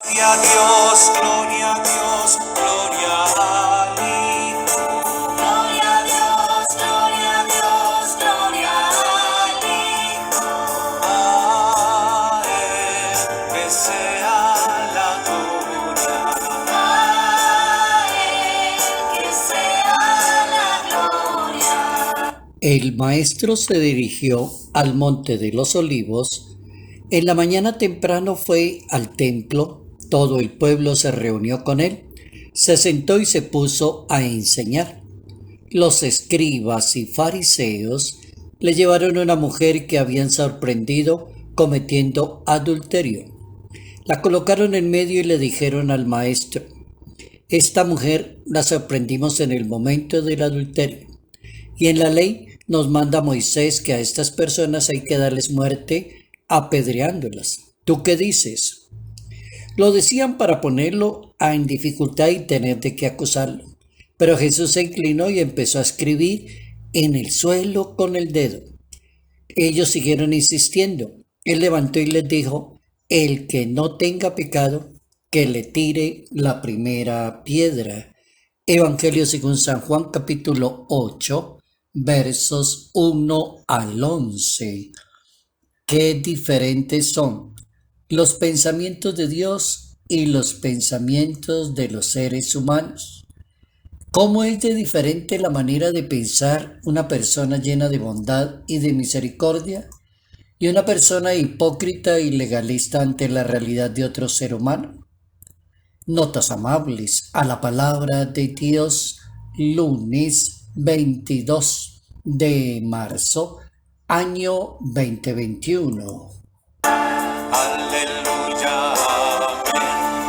Gloria a Dios, gloria a Dios, gloria al Hijo. Gloria a Dios, gloria a Dios, gloria al Hijo. A Él que sea la gloria. A Él que sea la gloria. El maestro se dirigió al monte de los olivos. En la mañana temprano fue al templo. Todo el pueblo se reunió con él. Se sentó y se puso a enseñar. Los escribas y fariseos le llevaron una mujer que habían sorprendido cometiendo adulterio. La colocaron en medio y le dijeron al maestro: esta mujer la sorprendimos en el momento del adulterio. Y en la ley nos manda Moisés que a estas personas hay que darles muerte apedreándolas. ¿Tú qué dices? Lo decían para ponerlo en dificultad y tener de qué acusarlo. Pero Jesús se inclinó y empezó a escribir en el suelo con el dedo. Ellos siguieron insistiendo. Él levantó y les dijo: el que no tenga pecado, que le tire la primera piedra. Evangelio según San Juan, capítulo 8, versos 1 al 11. Qué diferentes son los pensamientos de Dios y los pensamientos de los seres humanos. ¿Cómo es de diferente la manera de pensar una persona llena de bondad y de misericordia y una persona hipócrita y legalista ante la realidad de otro ser humano? Notas amables a la palabra de Dios, lunes 22 de marzo, año 2021. Aleluya, amén.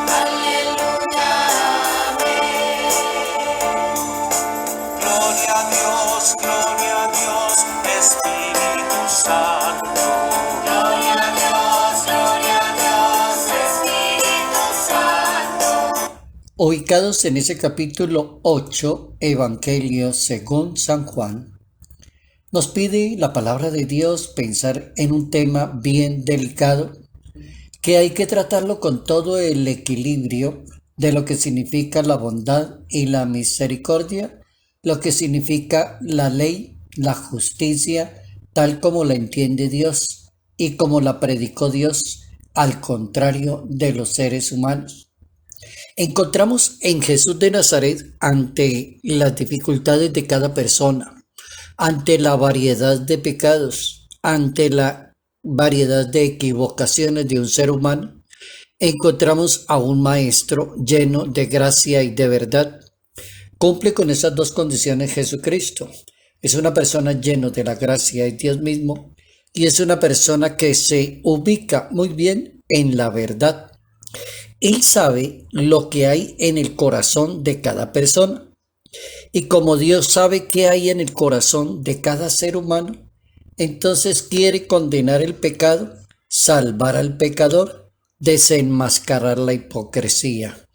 Aleluya, amén. Gloria a Dios, Espíritu Santo. Gloria a Dios, Espíritu Santo. Ubicados en ese capítulo 8, Evangelio según San Juan, nos pide la palabra de Dios pensar en un tema bien delicado, que hay que tratarlo con todo el equilibrio de lo que significa la bondad y la misericordia, lo que significa la ley, la justicia, tal como la entiende Dios y como la predicó Dios, al contrario de los seres humanos. Encontramos en Jesús de Nazaret ante las dificultades de cada persona, ante la variedad de pecados, ante la variedad de equivocaciones de un ser humano. Encontramos a un maestro lleno de gracia y de verdad. Cumple con esas dos condiciones Jesucristo. Es una persona llena de la gracia de Dios mismo y es una persona que se ubica muy bien en la verdad. Él sabe lo que hay en el corazón de cada persona. Y como Dios sabe qué hay en el corazón de cada ser humano, entonces quiere condenar el pecado, salvar al pecador, desenmascarar la hipocresía.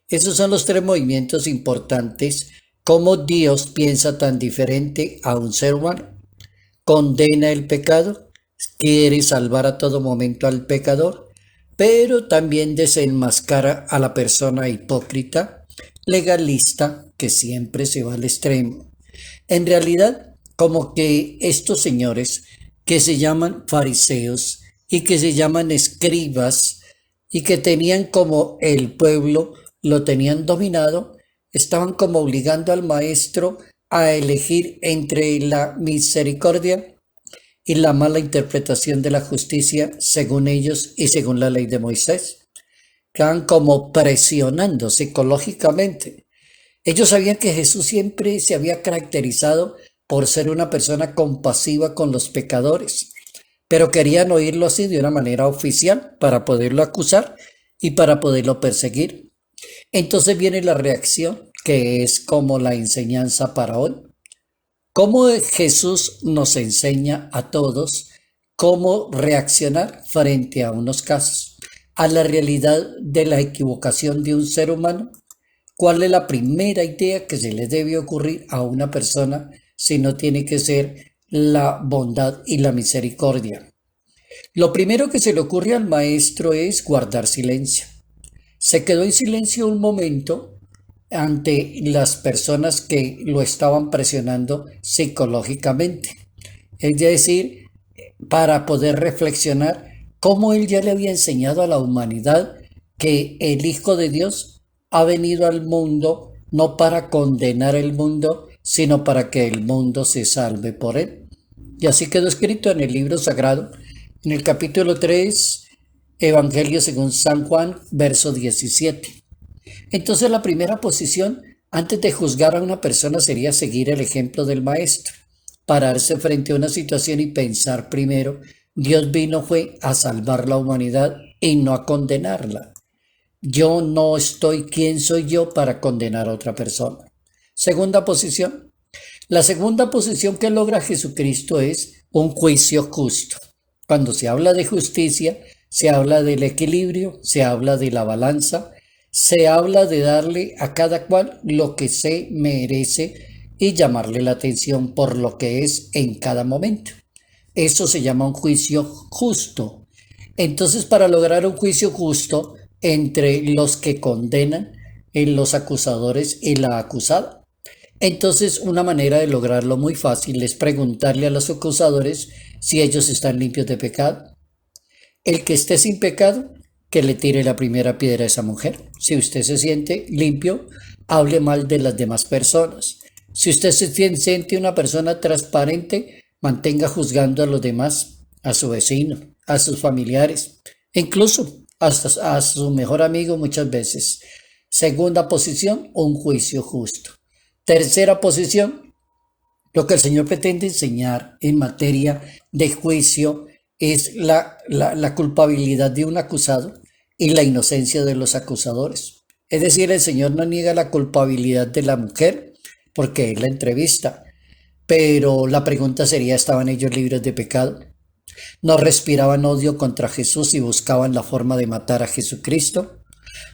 Esos son los tres movimientos importantes. Cómo Dios piensa tan diferente a un ser humano. Condena el pecado, quiere salvar a todo momento al pecador, pero también desenmascara a la persona hipócrita, legalista, que siempre se va al extremo. En realidad, como que estos señores que se llaman fariseos y que se llaman escribas y que tenían como el pueblo lo tenían dominado, estaban como obligando al maestro a elegir entre la misericordia y la mala interpretación de la justicia según ellos y según la ley de Moisés. Quedan como presionando psicológicamente. Ellos sabían que Jesús siempre se había caracterizado por ser una persona compasiva con los pecadores, pero querían oírlo así de una manera oficial para poderlo acusar y para poderlo perseguir. Entonces viene la reacción, que es como la enseñanza para hoy. Cómo Jesús nos enseña a todos cómo reaccionar frente a unos casos, a la realidad de la equivocación de un ser humano. ¿Cuál es la primera idea que se le debe ocurrir a una persona si no tiene que ser la bondad y la misericordia? Lo primero que se le ocurre al maestro es guardar silencio. Se quedó en silencio un momento ante las personas que lo estaban presionando psicológicamente. Es decir, para poder reflexionar cómo él ya le había enseñado a la humanidad que el Hijo de Dios ha venido al mundo no para condenar el mundo, sino para que el mundo se salve por él. Y así quedó escrito en el libro sagrado, en el capítulo 3, Evangelio según San Juan, verso 17. Entonces la primera posición antes de juzgar a una persona sería seguir el ejemplo del Maestro, pararse frente a una situación y pensar primero, Dios vino fue a salvar la humanidad y no a condenarla. Yo no estoy, ¿quién soy yo para condenar a otra persona? Segunda posición. La segunda posición que logra Jesucristo es un juicio justo. Cuando se habla de justicia, se habla del equilibrio, se habla de la balanza, se habla de darle a cada cual lo que se merece y llamarle la atención por lo que es en cada momento. Eso se llama un juicio justo. Entonces, para lograr un juicio justo entre los que condenan, en los acusadores y la acusada, entonces una manera de lograrlo muy fácil es preguntarle a los acusadores si ellos están limpios de pecado. El que esté sin pecado, que le tire la primera piedra a esa mujer. Si usted se siente limpio, hable mal de las demás personas. Si usted se siente una persona transparente, mantenga juzgando a los demás, a su vecino, a sus familiares, incluso hasta a su mejor amigo muchas veces. Segunda posición, un juicio justo. Tercera posición, lo que el Señor pretende enseñar en materia de juicio es la culpabilidad de un acusado y la inocencia de los acusadores. Es decir, el Señor no niega la culpabilidad de la mujer porque es la entrevista, pero la pregunta sería, ¿estaban ellos libres de pecado? ¿No respiraban odio contra Jesús y buscaban la forma de matar a Jesucristo?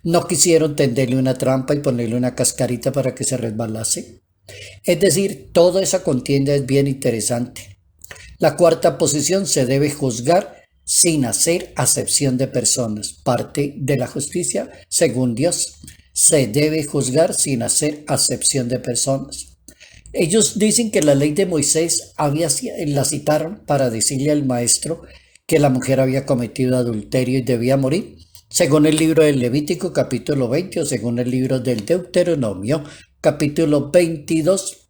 ¿No quisieron tenderle una trampa y ponerle una cascarita para que se resbalase? Es decir, toda esa contienda es bien interesante. La cuarta posición, se debe juzgar sin hacer acepción de personas. Parte de la justicia según Dios. Se debe juzgar sin hacer acepción de personas. Ellos dicen que la ley de Moisés la citaron para decirle al maestro que la mujer había cometido adulterio y debía morir, según el libro del Levítico capítulo 20 o según el libro del Deuteronomio capítulo 22.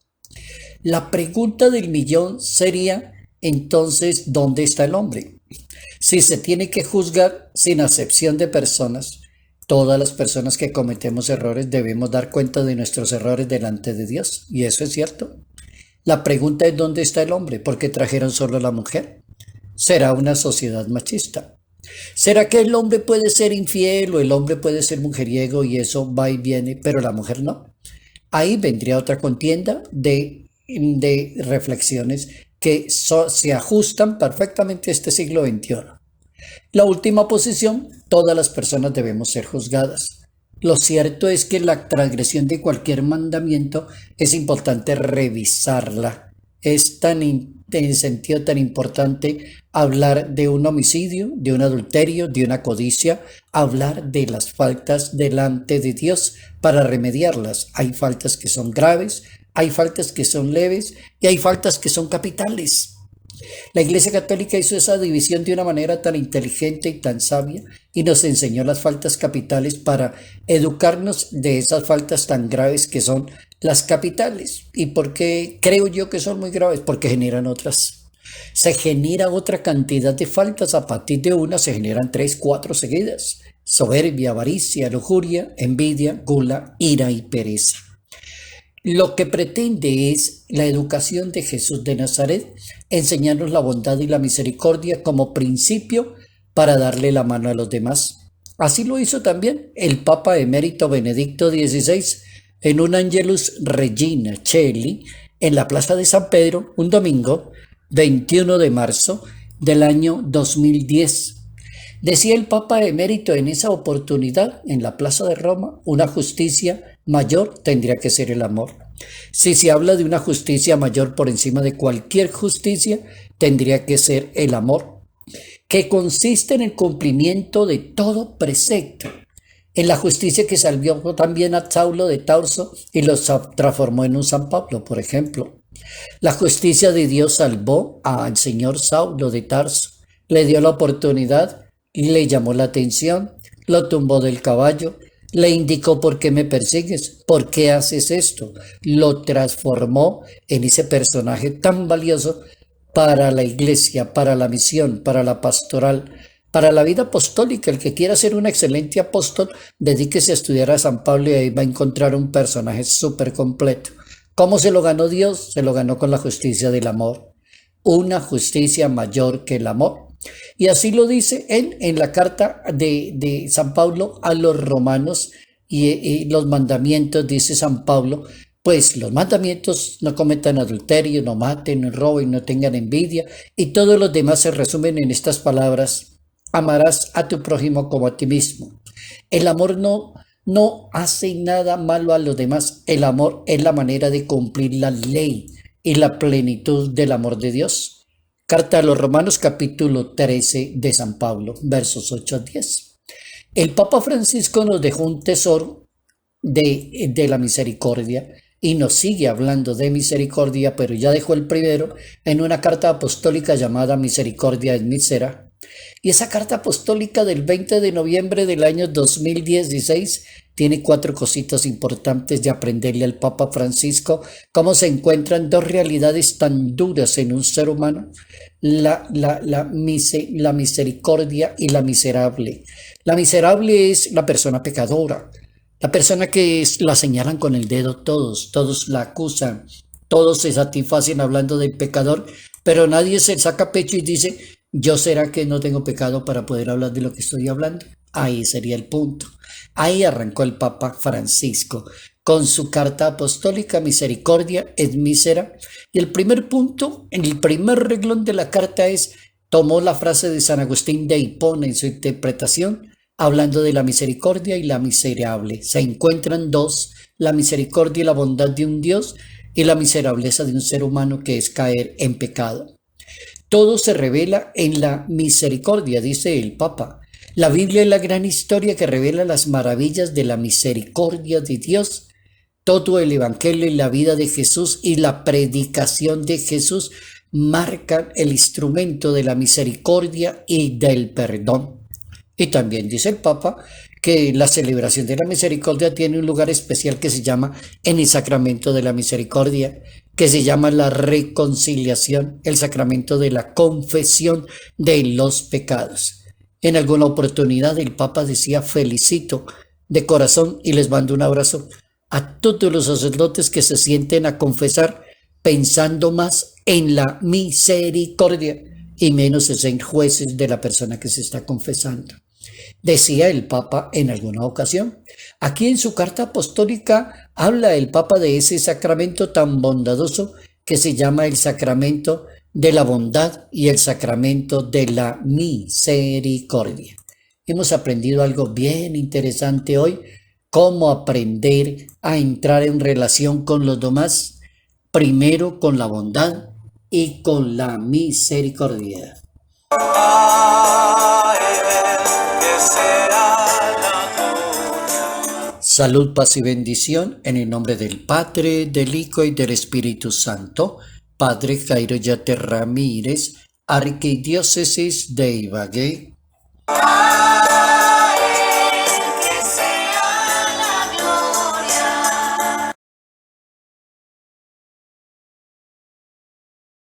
La pregunta del millón sería, entonces, ¿dónde está el hombre? Si se tiene que juzgar sin acepción de personas, todas las personas que cometemos errores debemos dar cuenta de nuestros errores delante de Dios, y eso es cierto. La pregunta es, ¿dónde está el hombre? ¿Por qué trajeron solo a la mujer? ¿Será una sociedad machista? ¿Será que el hombre puede ser infiel o el hombre puede ser mujeriego y eso va y viene, pero la mujer no? Ahí vendría otra contienda de reflexiones que se ajustan perfectamente a este siglo XXI. La última posición, todas las personas debemos ser juzgadas. Lo cierto es que la transgresión de cualquier mandamiento es importante revisarla. Es en sentido tan importante hablar de un homicidio, de un adulterio, de una codicia, hablar de las faltas delante de Dios para remediarlas. Hay faltas que son graves, hay faltas que son leves y hay faltas que son capitales. La Iglesia Católica hizo esa división de una manera tan inteligente y tan sabia y nos enseñó las faltas capitales para educarnos de esas faltas tan graves que son las capitales. ¿Y por qué creo yo que son muy graves? Porque generan otras. Se genera otra cantidad de faltas, a partir de una se generan 3, 4 seguidas. Soberbia, avaricia, lujuria, envidia, gula, ira y pereza. Lo que pretende es la educación de Jesús de Nazaret, enseñarnos la bondad y la misericordia como principio para darle la mano a los demás. Así lo hizo también el Papa emérito Benedicto XVI en un Angelus Regina Caeli en la Plaza de San Pedro, un domingo 21 de marzo del año 2010. Decía el Papa emérito en esa oportunidad, en la Plaza de Roma, una justicia mayor tendría que ser el amor. Si se habla de una justicia mayor por encima de cualquier justicia, tendría que ser el amor, que consiste en el cumplimiento de todo precepto. en la justicia que salvó también a Saulo de Tarso y lo transformó en un San Pablo, por ejemplo. La justicia de Dios salvó al señor Saulo de Tarso, le dio la oportunidad, le llamó la atención, lo tumbó del caballo, le indicó por qué me persigues, por qué haces esto. Lo transformó en ese personaje tan valioso para la iglesia, para la misión, para la pastoral, para la vida apostólica. El que quiera ser un excelente apóstol, dedíquese a estudiar a San Pablo y ahí va a encontrar un personaje súper completo. ¿Cómo se lo ganó Dios? Se lo ganó con la justicia del amor. Una justicia mayor que el amor. Y así lo dice él en la carta de San Pablo a los romanos y los mandamientos, dice San Pablo, pues los mandamientos: no cometan adulterio, no maten, no roben, no tengan envidia, y todos los demás se resumen en estas palabras: amarás a tu prójimo como a ti mismo. El amor no hace nada malo a los demás. El amor es la manera de cumplir la ley y la plenitud del amor de Dios. Carta a los Romanos, capítulo 13 de San Pablo, versos 8 a 10. El Papa Francisco nos dejó un tesoro de la misericordia y nos sigue hablando de misericordia, pero ya dejó el primero en una carta apostólica llamada Misericordia et Misera. Y esa carta apostólica del 20 de noviembre del año 2016 tiene 4 cositas importantes de aprenderle al Papa Francisco: cómo se encuentran dos realidades tan duras en un ser humano, la misericordia y la miserable. La miserable es la persona pecadora, la persona que la señalan con el dedo todos la acusan, todos se satisfacen hablando del pecador, pero nadie se saca pecho y dice: ¿yo será que no tengo pecado para poder hablar de lo que estoy hablando? Ahí sería el punto. Ahí arrancó el Papa Francisco con su carta apostólica Misericordia et Misera. Y el primer punto, en el primer renglón de la carta tomó la frase de San Agustín de Hipona en su interpretación, hablando de la misericordia y la miserable. Se encuentran dos: la misericordia y la bondad de un Dios, y la miserableza de un ser humano, que es caer en pecado. Todo se revela en la misericordia, dice el Papa. La Biblia es la gran historia que revela las maravillas de la misericordia de Dios. Todo el Evangelio y la vida de Jesús y la predicación de Jesús marcan el instrumento de la misericordia y del perdón. Y también dice el Papa que la celebración de la misericordia tiene un lugar especial que se llama en el sacramento de la misericordia, que se llama la reconciliación, el sacramento de la confesión de los pecados. En alguna oportunidad el Papa decía: felicito de corazón y les mando un abrazo a todos los sacerdotes que se sienten a confesar pensando más en la misericordia y menos en ser jueces de la persona que se está confesando. Decía el Papa en alguna ocasión. Aquí en su carta apostólica habla el Papa de ese sacramento tan bondadoso que se llama el sacramento de la bondad y el sacramento de la misericordia. Hemos aprendido algo bien interesante hoy: cómo aprender a entrar en relación con los demás, primero con la bondad y con la misericordia. A Él que sea la gloria. Salud, paz y bendición en el nombre del Padre, del Hijo y del Espíritu Santo. Padre Jairo Yate Ramírez, Arquidiócesis de Ibagué.